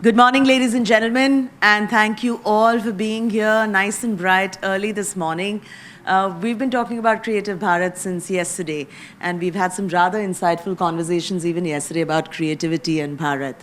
Good morning, ladies and gentlemen, and thank you all for being here nice and bright early this morning. We've been talking about Creative Bharat since yesterday, and we've had some rather insightful conversations even yesterday about creativity and Bharat.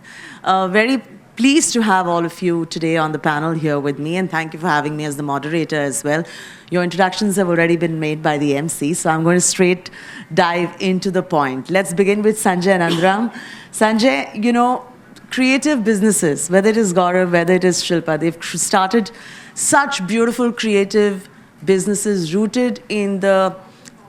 Very pleased to have all of you today on the panel here with me, and thank you for having me as the moderator as well. Your introductions have already been made by the MC, so I'm going to straight dive into the point. Let's begin with Sanjay Nandaram. Sanjay, creative businesses, whether it is Gaurav, whether it is Shilpa, they've started such beautiful creative businesses rooted in the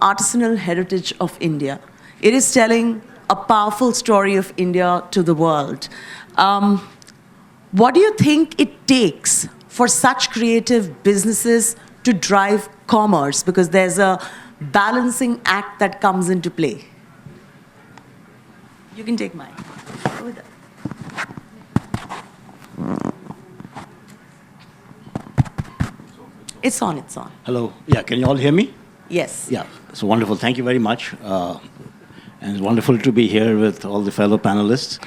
artisanal heritage of India. It is telling a powerful story of India to the world. What do you think it takes for such creative businesses to drive commerce? Because there's a balancing act that comes into play. You can take mine. Go with that. It's on, it's on. Hello. Yeah, can you all hear me? Yes. Yeah, it's wonderful. Thank you very much. And it's wonderful to be here with all the fellow panelists.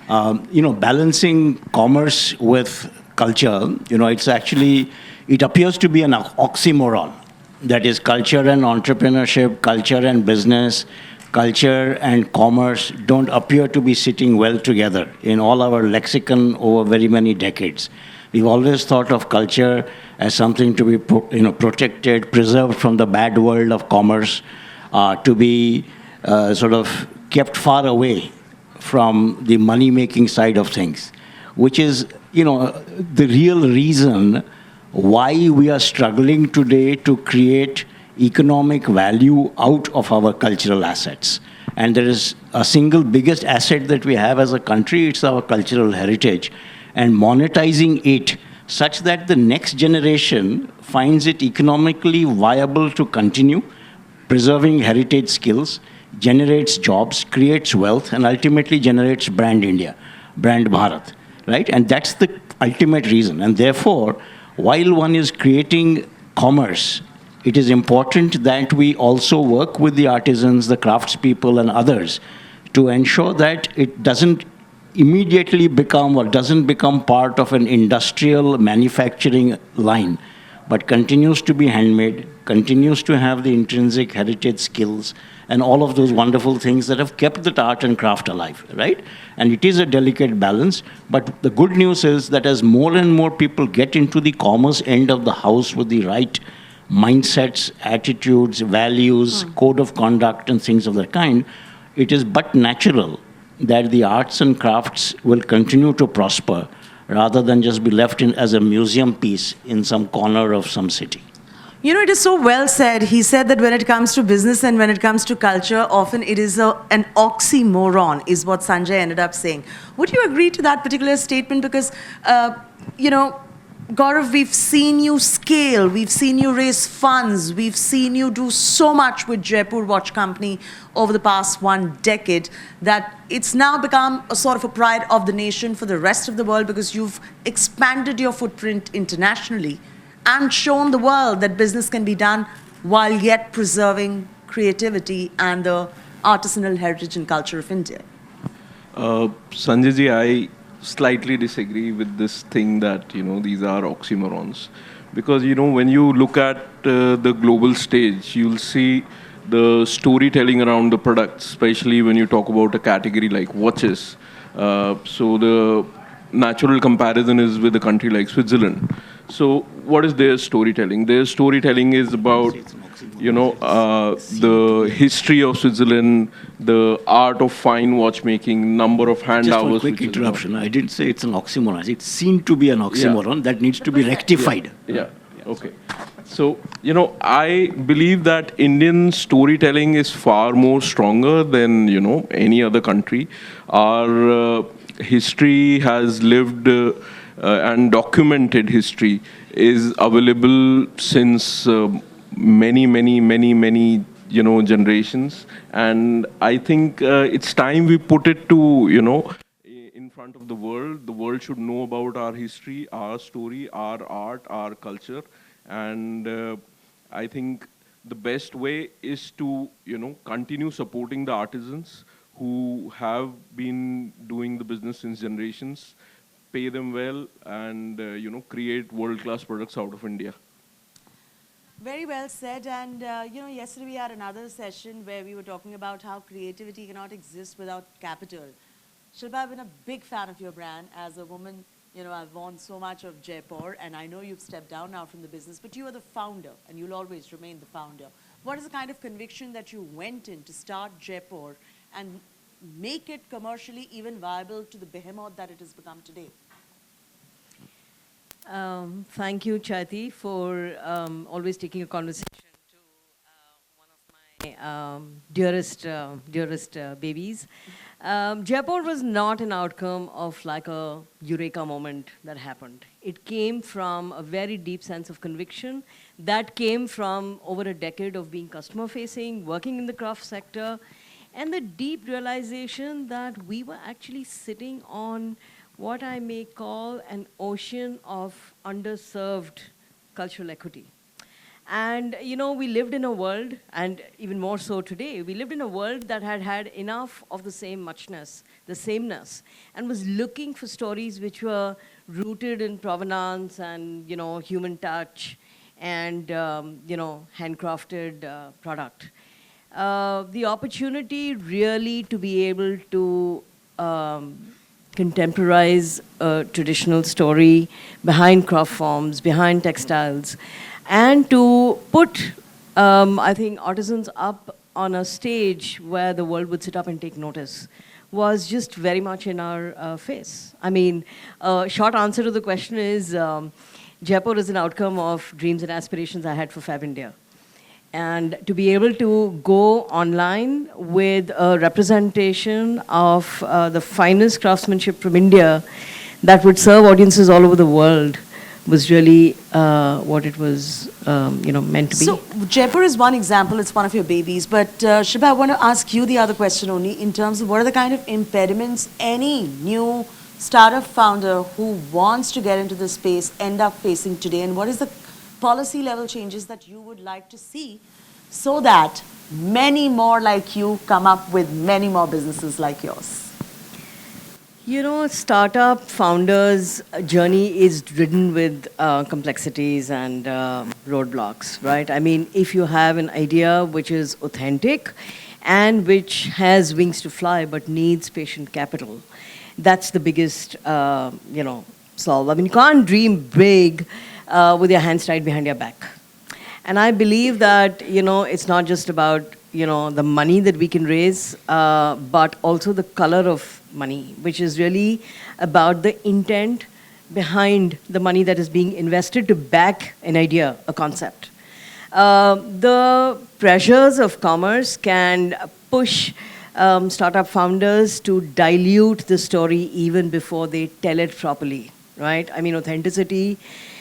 Balancing commerce with culture, it appears to be an oxymoron. That is, culture and entrepreneurship, culture and business, culture and commerce don't appear to be sitting well together in all our lexicon over very many decades. We've always thought of culture as something to be protected, preserved from the bad world of commerce, to be sort of kept far away from the money-making side of things, which is, the real reason why we are struggling today to create economic value out of our cultural assets. And there is a single biggest asset that we have as a country, it's our cultural heritage. And monetizing it such that the next generation finds it economically viable to continue, preserving heritage skills, generates jobs, creates wealth, and ultimately generates brand India, brand Bharat, right? And that's the ultimate reason. And therefore, while one is creating commerce, it is important that we also work with the artisans, the craftspeople, and others to ensure that it doesn't immediately become or doesn't become part of an industrial manufacturing line, but continues to be handmade, continues to have the intrinsic heritage skills, and all of those wonderful things that have kept that art and craft alive, right? And it is a delicate balance, but the good news is that as more and more people get into the commerce end of the house with the right mindsets, attitudes, values, code of conduct, and things of that kind, it is but natural that the arts and crafts will continue to prosper rather than just be left in as a museum piece in some corner of some city. It is so well said. He said that when it comes to business and when it comes to culture, often it is an oxymoron, is what Sanjay ended up saying. Would you agree to that particular statement? Because, Gaurav, we've seen you scale, we've seen you raise funds, we've seen you do so much with Jaipur Watch Company over the past 1 decade that it's now become a sort of a pride of the nation for the rest of the world because you've expanded your footprint internationally and shown the world that business can be done while yet preserving creativity and the artisanal heritage and culture of India. Sanjay ji, I slightly disagree with this thing that, these are oxymorons. Because, when you look at the global stage, you'll see the storytelling around the products, especially when you talk about a category like watches. So the natural comparison is with a country like Switzerland. So what is their storytelling? Their storytelling is about, the history of Switzerland, the art of fine watchmaking, number of hand Just hours. one quick interruption. I didn't say it's an oxymoron. It seemed to be an oxymoron that needs to be rectified. Yeah. Okay. So, I believe that Indian storytelling is far more stronger than, any other country. Our history has lived and documented history is available since many generations. And I think it's time we put it to, in front of the world. The world should know about our history, our story, our art, our culture. And I think the best way is to, continue supporting the artisans who have been doing the business since generations, pay them well, and create world-class products out of India. Very well said. And, yesterday we had another session where we were talking about how creativity cannot exist without capital. Shilpa, I've been a big fan of your brand. As a woman, I've worn so much of Jaipur, and I know you've stepped down now from the business, but you are the founder, and you'll always remain the founder. What is the kind of conviction that you went in to start Jaipur and make it commercially even viable to the behemoth that it has become today? Thank you, Chaiti, for always taking a conversation to one of my dearest babies. Jaipur was not an outcome of like a eureka moment that happened. It came from a very deep sense of conviction that came from over a decade of being customer facing, working in the craft sector, and the deep realization that we were actually sitting on what I may call an ocean of underserved cultural equity. And, we lived in a world, and even more so today, we lived in a world that had had enough of the same muchness, the sameness, and was looking for stories which were rooted in provenance and, human touch and, handcrafted product. The opportunity really to be able to contemporize a traditional story behind craft forms, behind textiles, and to put, I think, artisans up on a stage where the world would sit up and take notice was just very much in our face. I mean, short answer to the question is Jaipur is an outcome of dreams and aspirations I had for Fab India. And to be able to go online with a representation of the finest craftsmanship from India that would serve audiences all over the world was really what it was, meant to be. So Jaipur is one example, it's one of your babies, but Shilpa, I want to ask you the other question only in terms of what are the kind of impediments any new startup founder who wants to get into this space end up facing today, and what is the policy level changes that you would like to see so that many more like you come up with many more businesses like yours? Startup founders' journey is ridden with complexities and roadblocks, right? I mean, if you have an idea which is authentic and which has wings to fly but needs patient capital, that's the biggest, solve. I mean, you can't dream big with your hands tied behind your back. And I believe that, it's not just about, the money that we can raise, but also the color of money, which is really about the intent behind the money that is being invested to back an idea, a concept. The pressures of commerce can push startup founders to dilute the story even before they tell it properly, right? I mean, authenticity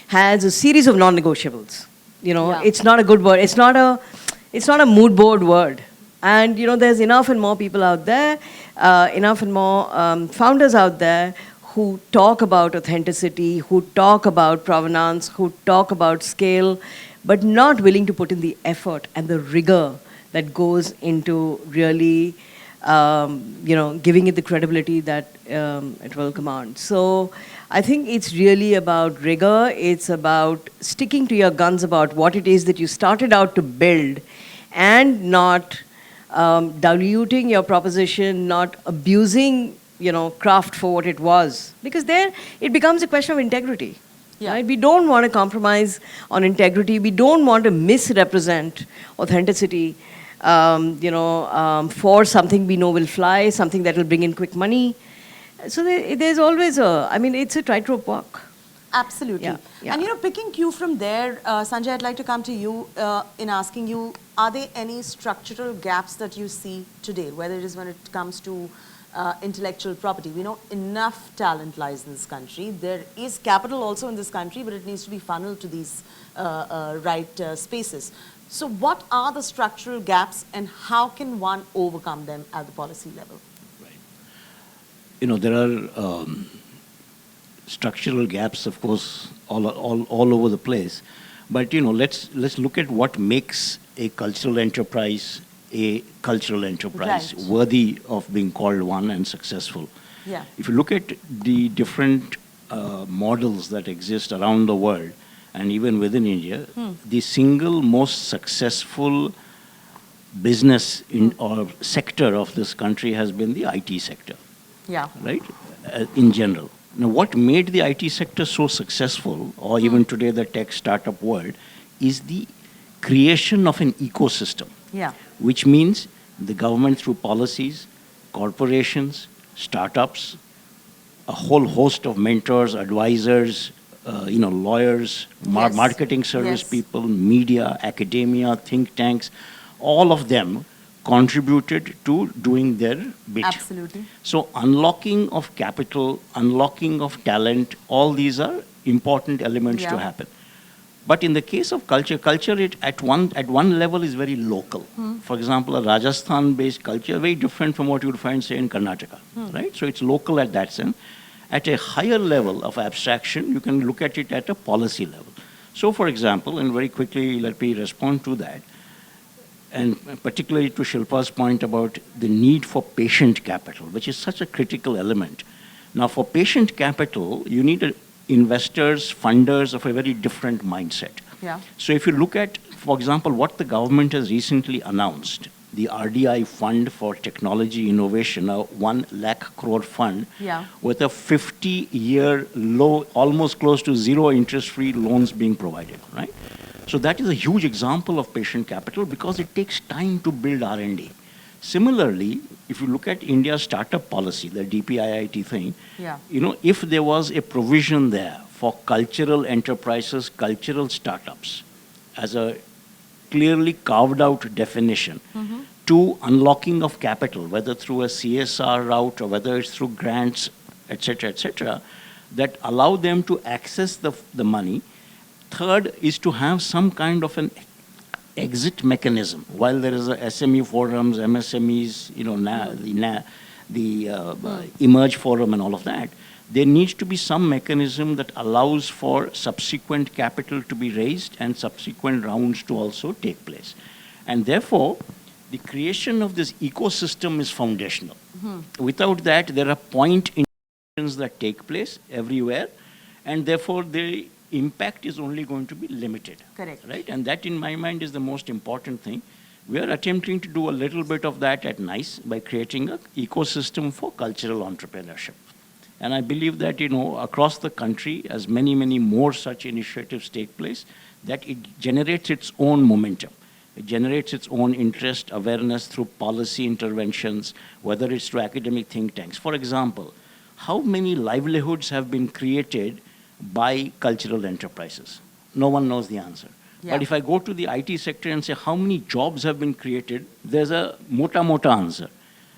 has a series of non-negotiables. It's not a good word. It's not a mood board word. And, there's enough and more people out there, enough and more founders out there who talk about authenticity, who talk about provenance, who talk about scale, but not willing to put in the effort and the rigor that goes into really, giving it the credibility that it will command. So I think it's really about rigor. It's about sticking to your guns about what it is that you started out to build and not diluting your proposition, not abusing, craft for what it was. Because there it becomes a question of integrity. Yeah. Right? We don't want to compromise on integrity. We don't want to misrepresent authenticity, for something we know will fly, something that will bring in quick money. So there's always it's a tightrope walk. Absolutely. Yeah, yeah. And picking cue from there, Sanjay, I'd like to come to you in asking you, are there any structural gaps that you see today, whether it is when it comes to intellectual property? We know enough talent lies in this country. There is capital also in this country, but it needs to be funneled to these right spaces. So what are the structural gaps and how can one overcome them at the policy level? Right. There are structural gaps, of course, all over the place. But, let's look at what makes a cultural enterprise Right. worthy of being called one and successful. Yeah. If you look at the different models that exist around the world and even within India, the single most successful business or sector of this country has been the IT sector, Yeah. right? In general. Now, what made the IT sector so successful, or even today the tech startup world, is the creation of an ecosystem, Yeah. which means the government through policies, corporations, startups, a whole host of mentors, advisors, lawyers, Yes. marketing service Yes. people, media, academia, think tanks, all of them contributed to doing their bit. Absolutely. So unlocking of capital, unlocking of talent, all these are important elements to Yeah. happen. But in the case of culture, at one level is very local. For example, a Rajasthan-based culture, very different from what you would find, say, in Karnataka, right? So it's local at that sense. At a higher level of abstraction, you can look at it at a policy level. So, for example, and very quickly let me respond to that, and particularly to Shilpa's point about the need for patient capital, which is such a critical element. Now, for patient capital, you need investors, funders of a very different mindset. Yeah. So if you look at, for example, what the government has recently announced, the RDI Fund for Technology Innovation, a 1 lakh crore fund, Yeah. with a 50-year low, almost close to zero interest-free loans being provided, right? So that is a huge example of patient capital because it takes time to build R&D. Similarly, if you look at India's startup policy, the DPIIT thing, Yeah. if there was a provision there for cultural enterprises, cultural startups, as a clearly carved out definition to unlocking of capital, whether through a CSR route or whether it's through grants, et cetera, that allow them to access the money. Third is to have some kind of an exit mechanism. While there is a SME forums, MSMEs, the Emerge Forum and all of that, there needs to be some mechanism that allows for subsequent capital to be raised and subsequent rounds to also take place. And therefore, the creation of this ecosystem is foundational. Without that, there are point interactions that take place everywhere, and therefore the impact is only going to be limited. Correct. Right? And that, in my mind, is the most important thing. We are attempting to do a little bit of that at NICE by creating an ecosystem for cultural entrepreneurship. And I believe that, across the country, as many, many more such initiatives take place, that it generates its own momentum. It generates its own interest, awareness through policy interventions, whether it's through academic think tanks. For example, how many livelihoods have been created by cultural enterprises? No one knows the answer. Yeah. But if I go to the IT sector and say how many jobs have been created, there's a mota answer,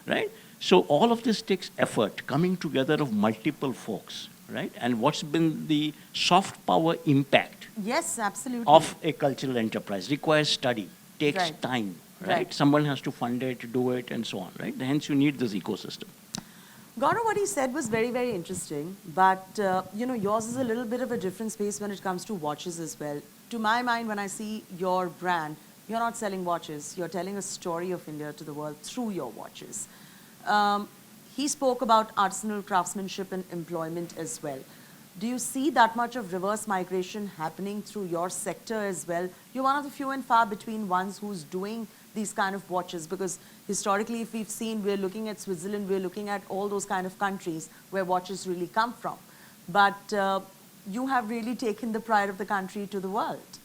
right? So all of this takes effort, coming together of multiple folks, right? And what's been the soft power impact Yes, absolutely. of a cultural enterprise? Requires study, takes Right. time, right? Right. Someone has to fund it, do it, and so on, right? Hence you need this ecosystem. Gaurav, what he said was very, very interesting, but yours is a little bit of a different space when it comes to watches as well. To my mind, when I see your brand, you're not selling watches, you're telling a story of India to the world through your watches. He spoke about artisanal craftsmanship and employment as well. Do you see that much of reverse migration happening through your sector as well? You're one of the few and far between ones who's doing these kind of watches, because historically, if we've seen, we're looking at Switzerland, we're looking at all those kind of countries where watches really come from. But you have really taken the pride of the country to the world.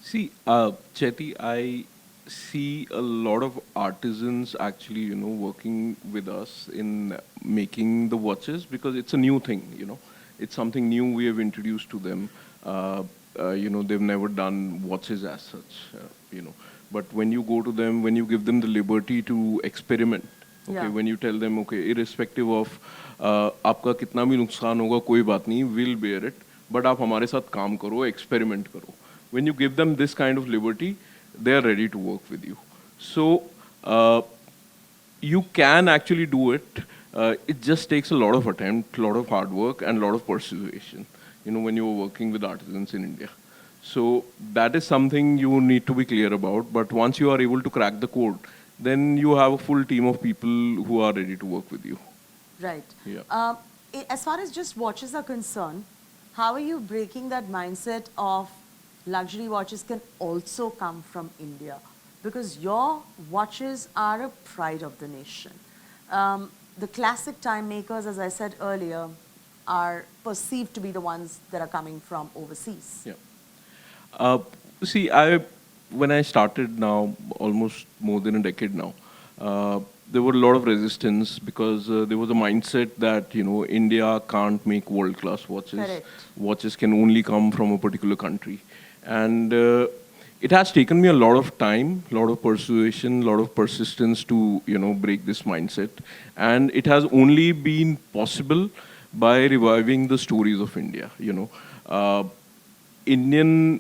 See, Chetty, I see a lot of artisans actually, working with us in making the watches because it's a new thing, It's something new we have introduced to them. They've never done watches as such, But when you go to them, when you give them the liberty to experiment, okay, Yeah. when you tell them, okay, irrespective of आपका कितना भी नुकसान होगा कोई बात नहीं, we'll bear it, but आप हमारे साथ काम करो, experiment करो. When you give them this kind of liberty, they are ready to work with you. So you can actually do it. It just takes a lot of attempt, a lot of hard work, and a lot of persuasion, when you are working with artisans in India. So that is something you need to be clear about. But once you are able to crack the code, then you have a full team of people who are ready to work with you. Right. Yeah. as far as just watches are concerned, how are you breaking that mindset of luxury watches can also come from India? Because your watches are a pride of the nation. The classic time makers, as I said earlier, are perceived to be the ones that are coming from overseas. Yeah. See, when I started now, almost more than a decade now, there were a lot of resistance because there was a mindset that India can't make world-class watches. Correct. Watches can only come from a particular country, and it has taken me a lot of time, a lot of persuasion, a lot of persistence to break this mindset, and it has only been possible by reviving the stories of India. Indian,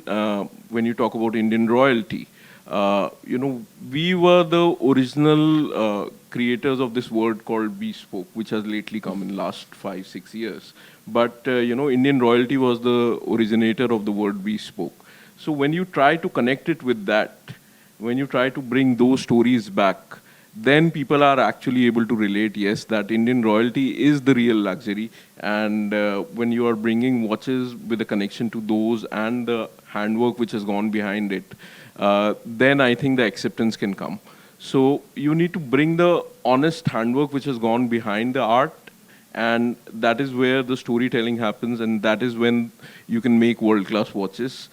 when you talk about Indian royalty, we were the original creators of this word called bespoke, which has lately come in last 5-6 years. But Indian royalty was the originator of the word bespoke. So when you try to connect it with that, when you try to bring those stories back, then people are actually able to relate, yes, that Indian royalty is the real luxury. And when you are bringing watches with a connection to those and the handwork which has gone behind it, then I think the acceptance can come. So you need to bring the honest handwork which has gone behind the art, and that is where the storytelling happens, and that is when you can make world-class watches.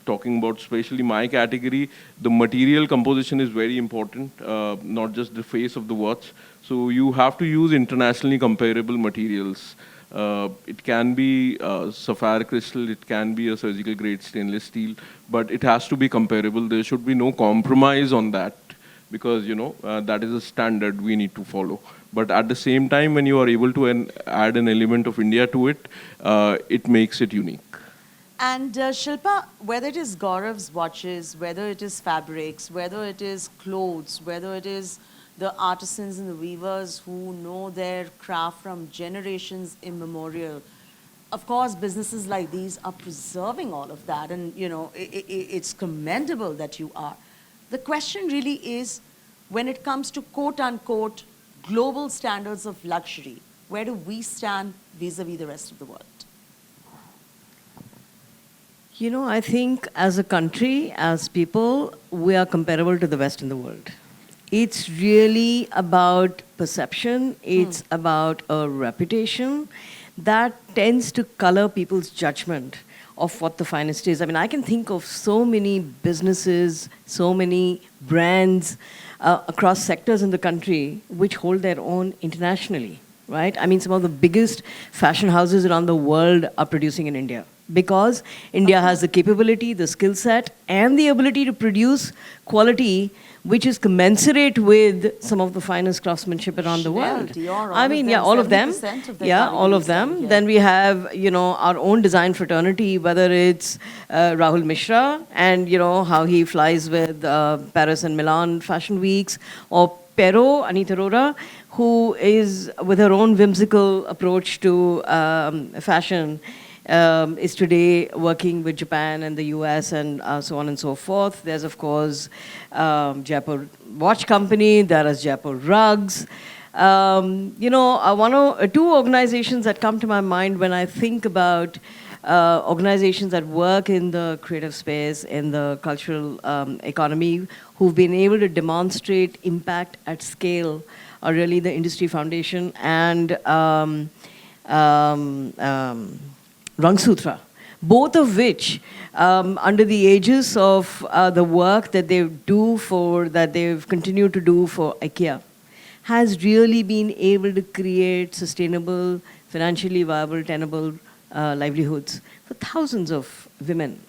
Talking about especially my category, the material composition is very important, not just the face of the watch. So you have to use internationally comparable materials. It can be sapphire crystal, it can be a surgical grade stainless steel, but it has to be comparable. There should be no compromise on that because that is a standard we need to follow. But at the same time, when you are able to add an element of India to it, it makes it unique. And Shilpa, whether it is Gaurav's watches, whether it is fabrics, whether it is clothes, whether it is the artisans and the weavers who know their craft from generations immemorial, of course, businesses like these are preserving all of that, and it's commendable that you are. The question really is, when it comes to quote-unquote global standards of luxury, where do we stand vis-a-vis the rest of the world? I think as a country, as people, we are comparable to the West in the world. It's really about perception, it's about a reputation that tends to color people's judgment of what the finest is. I mean, I can think of so many businesses, so many brands across sectors in the country which hold their own internationally, right? I mean, some of the biggest fashion houses around the world are producing in India, because India has the capability, the skill set, and the ability to produce quality which is commensurate with some of the finest craftsmanship around the world. Dior, I mean, yeah, all of them. 70% of their Yeah, all of categories are them. here. Then we have, our own design fraternity, whether it's Rahul Mishra and, how he flies with Paris and Milan fashion weeks, or Pero, Anita Arora, who is with her own whimsical approach to fashion, is today working with Japan and the US and so on and so forth. There's, of course, Jaipur Watch Company. There is Jaipur Rugs. Two organizations that come to my mind when I think about organizations that work in the creative space, in the cultural economy, who've been able to demonstrate impact at scale are really the Industry Foundation and Rangsutra, both of which, under the aegis of the work that they've continued to do for IKEA, has really been able to create sustainable, financially viable, tenable livelihoods for thousands of women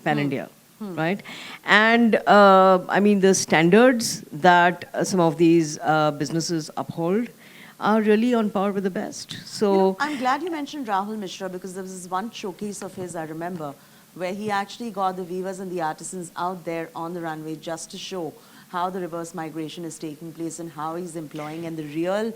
pan-India, right? And the standards that some of these businesses uphold are really on par with the best. So I'm glad you mentioned Rahul Mishra, because there was this one showcase of his, I remember, where he actually got the weavers and the artisans out there on the runway just to show how the reverse migration is taking place and how he's employing, and the real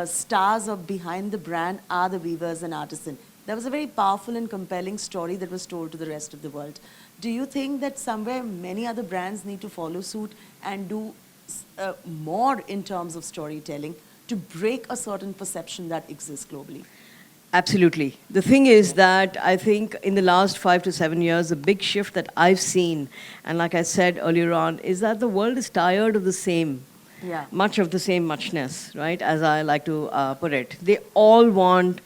stars of behind the brand are the weavers and artisans. That was a very powerful and compelling story that was told to the rest of the world. Do you think that somewhere many other brands need to follow suit and do more in terms of storytelling to break a certain perception that exists globally? Absolutely. The thing is that I think in the last 5 to 7 years, the big shift that I've seen, and like I said earlier on, is that the world is tired of the same. Yeah. Much of the same muchness, right? As I like to put it. They all want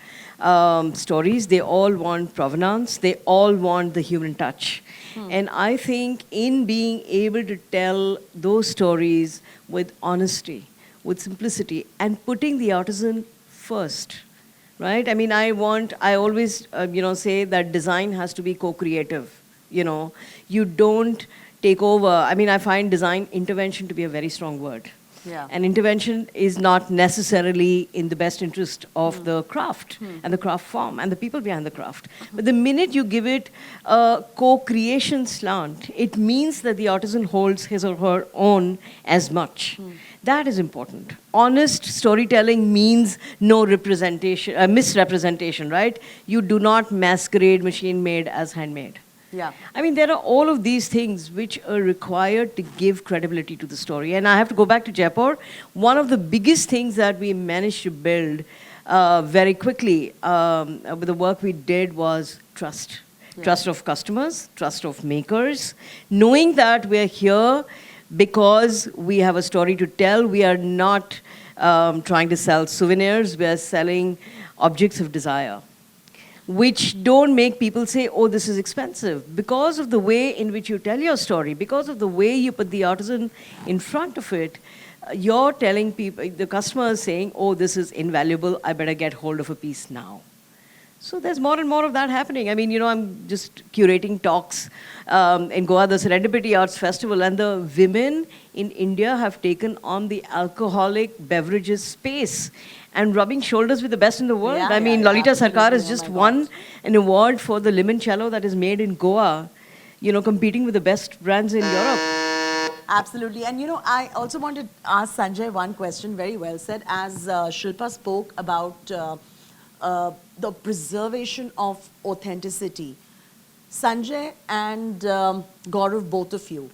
stories, they all want provenance, they all want the human touch. And I think in being able to tell those stories with honesty, with simplicity, and putting the artisan first, right? I mean, I always, say that design has to be co-creative. You don't take over. I mean, I find design intervention to be a very strong word. Yeah. And intervention is not necessarily in the best interest of the craft and the craft form and the people behind the craft. But the minute you give it a co-creation slant, it means that the artisan holds his or her own as much. That is important. Honest storytelling means no representation, misrepresentation, right? You do not masquerade machine-made as handmade. Yeah. I mean, there are all of these things which are required to give credibility to the story. And I have to go back to Jaipur. One of the biggest things that we managed to build very quickly with the work we did was trust. Yeah. Trust of customers, trust of makers, knowing that we're here because we have a story to tell. We are not trying to sell souvenirs. We are selling objects of desire, which don't make people say, oh, this is expensive. Because of the way in which you tell your story, because of the way you put the artisan in front of it, you're telling people, the customer is saying, oh, this is invaluable, I better get hold of a piece now. So there's more and more of that happening. I mean, I'm just curating talks in Goa, the Serendipity Arts Festival, and the women in India have taken on the alcoholic beverages space and rubbing shoulders with the best in the world. Yeah, I mean, yeah, Lalita absolutely. Sarkar has Oh just my won God. an award for the limoncello that is made in Goa, competing with the best brands in Europe. Absolutely. And I also want to ask Sanjay one question, very well said, as Shilpa spoke about the preservation of authenticity. Sanjay and Gaurav, both of you,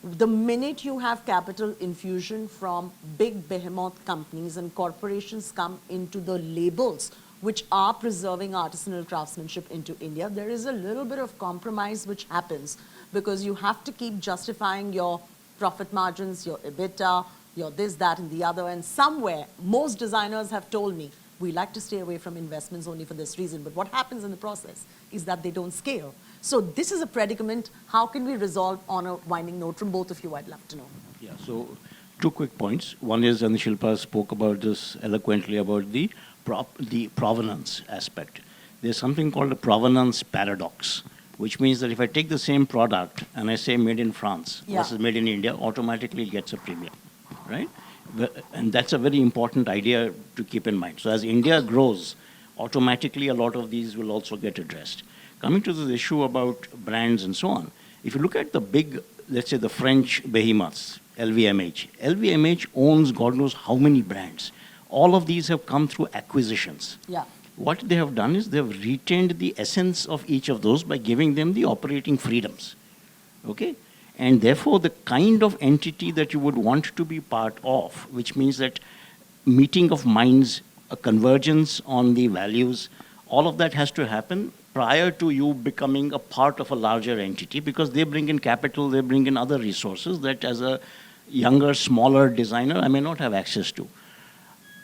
the minute you have capital infusion from big behemoth companies and corporations come into the labels which are preserving artisanal craftsmanship into India, there is a little bit of compromise which happens because you have to keep justifying your profit margins, your EBITDA, your this, that, and the other. And somewhere, most designers have told me, we like to stay away from investments only for this reason. But what happens in the process is that they don't scale. So this is a predicament. How can we resolve on a winding note from both of you? I'd love to know. Yeah, so two quick points. One is, and Shilpa spoke about this eloquently, about the provenance aspect. There's something called a provenance paradox, which means that if I take the same product and I say made in France versus made in India, automatically it gets a premium, right? And that's a very important idea to keep in mind. So as India grows, automatically a lot of these will also get addressed. Coming to this issue about brands and so on, if you look at the big, let's say the French behemoths, LVMH. LVMH owns God knows how many brands. All of these have come through acquisitions. Yeah. What they have done is they've retained the essence of each of those by giving them the operating freedoms. Okay? And therefore, the kind of entity that you would want to be part of, which means that meeting of minds, a convergence on the values, all of that has to happen prior to you becoming a part of a larger entity, because they bring in capital, they bring in other resources that as a younger, smaller designer, I may not have access to.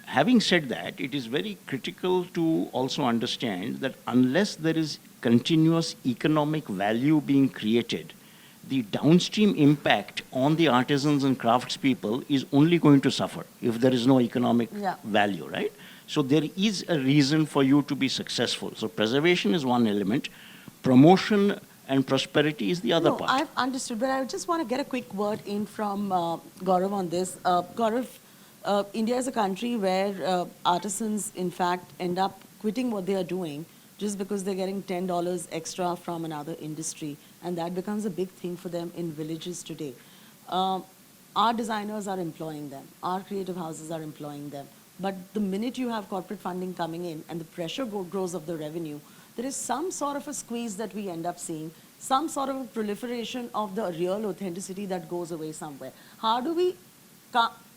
Having said that, it is very critical to also understand that unless there is continuous economic value being created, the downstream impact on the artisans and craftspeople is only going to suffer if there is no economic value, right? So there is a reason for you to be successful. So preservation is one element, promotion and prosperity is the other No, part. I've understood, but I just want to get a quick word in from Gaurav on this. Gaurav, India is a country where artisans, in fact, end up quitting what they are doing just because they're getting $10 extra from another industry. And that becomes a big thing for them in villages today. Our designers are employing them. Our creative houses are employing them. But the minute you have corporate funding coming in and the pressure grows of the revenue, there is some sort of a squeeze that we end up seeing, some sort of a proliferation of the real authenticity that goes away somewhere. How do we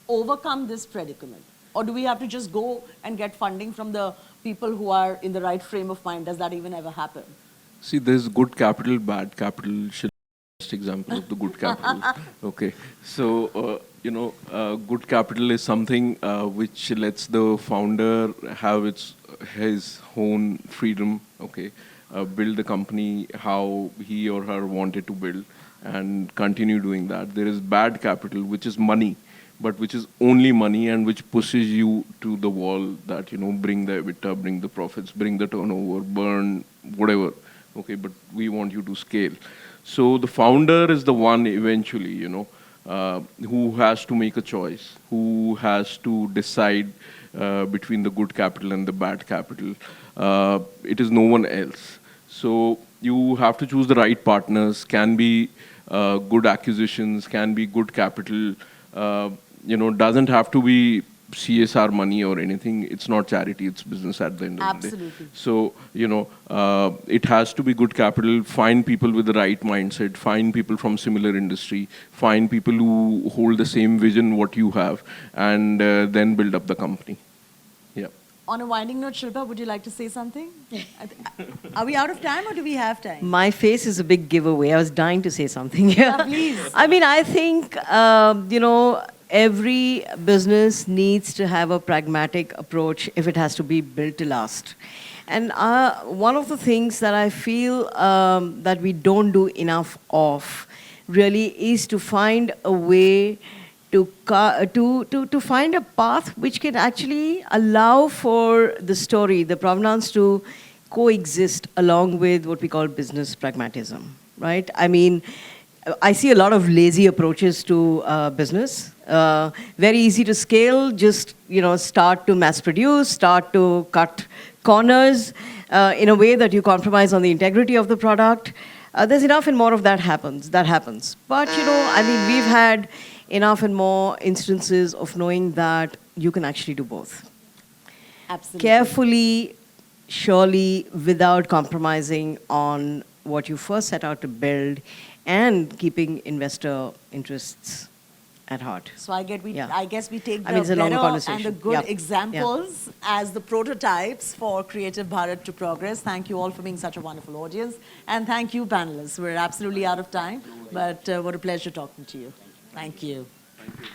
overcome this predicament? Or do we have to just go and get funding from the people who are in the right frame of mind? Does that even ever happen? See, there's good capital, bad capital. Best example of the good capital. Okay, so good capital is something which lets the founder have his own freedom. Okay, build the company how he or her wanted to build, and continue doing that. There is bad capital, which is money, but which is only money and which pushes you to the wall. That bring the EBITDA, bring the profits, bring the turnover, burn whatever. Okay, but we want you to scale. So the founder is the one eventually, who has to make a choice, who has to decide between the good capital and the bad capital. It is no one else. So you have to choose the right partners, can be good acquisitions, can be good capital, doesn't have to be CSR money or anything. It's not charity, it's business at the end of the day. Absolutely. So, it has to be good capital. Find people with the right mindset, find people from similar industry, find people who hold the same vision what you have, and then build up the company. Yeah. On a winding note, Shilpa, would you like to say something? Are we out of time or do we have time? My face is a big giveaway. I was dying to say something. Yeah, please. I mean, I think, every business needs to have a pragmatic approach if it has to be built to last. And one of the things that I feel that we don't do enough of really is to find a way to find a path which can actually allow for the story, the provenance to coexist along with what we call business pragmatism, right? I mean, I see a lot of lazy approaches to business. Very easy to scale, just start to mass produce, start to cut corners in a way that you compromise on the integrity of the product. There's enough and more of that happens. But I mean, we've had enough and more instances of knowing that you can actually do both. Absolutely. Carefully, surely, without compromising on what you first set out to build, and keeping investor interests at heart. So I guess we take the I mean, it's a longer better and conversation. the good Yeah. examples as the prototypes for Creative Bharat to progress. Thank you all for being such a wonderful audience. And thank you, panelists. We're absolutely out of time, but what a pleasure talking to you. Thank you. Thank you.